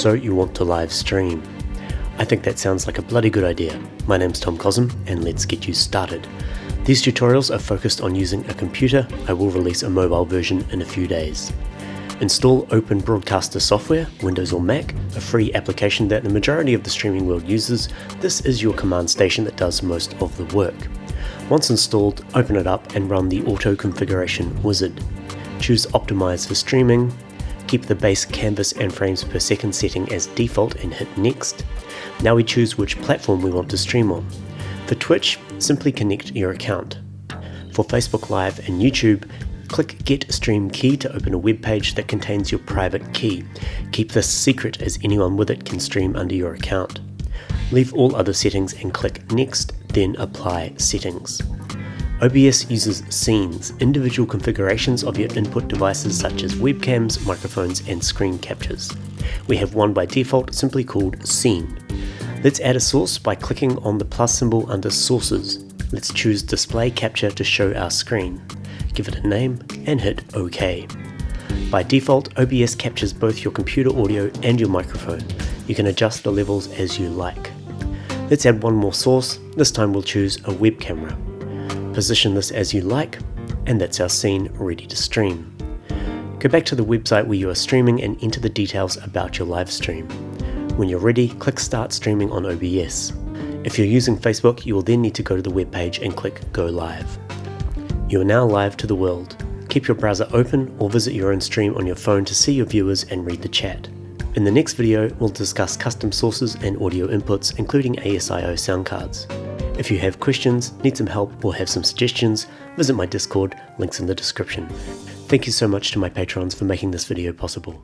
So you want to live stream. I think that sounds like a bloody good idea. My name's Tom Cosm, and let's get you started. These tutorials are focused on using a computer. I will release a mobile version in a few days. Install Open Broadcaster software, Windows or Mac, a free application that the majority of the streaming world uses. This is your command station that does most of the work. Once installed, open it up and run the auto configuration wizard. Choose Optimize for streaming. Keep the base canvas and frames per second setting as default and hit next. Now we choose which platform we want to stream on. For Twitch, simply connect your account. For Facebook Live and YouTube, click Get Stream Key to open a web page that contains your private key. Keep this secret as anyone with it can stream under your account. Leave all other settings and click Next, then Apply Settings. OBS uses scenes, individual configurations of your input devices such as webcams, microphones, and screen captures. We have one by default simply called Scene. Let's add a source by clicking on the plus symbol under Sources. Let's choose Display Capture to show our screen. Give it a name and hit OK. By default, OBS captures both your computer audio and your microphone. You can adjust the levels as you like. Let's add one more source. This time we'll choose a web camera. Position this as you like, and that's our scene ready to stream. Go back to the website where you are streaming and enter the details about your live stream. When you're ready, click Start Streaming on OBS. If you're using Facebook, you will then need to go to the web page and click Go Live. You are now live to the world. Keep your browser open or visit your own stream on your phone to see your viewers and read the chat. In the next video, we'll discuss custom sources and audio inputs, including ASIO sound cards. If you have questions, need some help, or have some suggestions, visit my Discord, links in the description. Thank you so much to my patrons for making this video possible.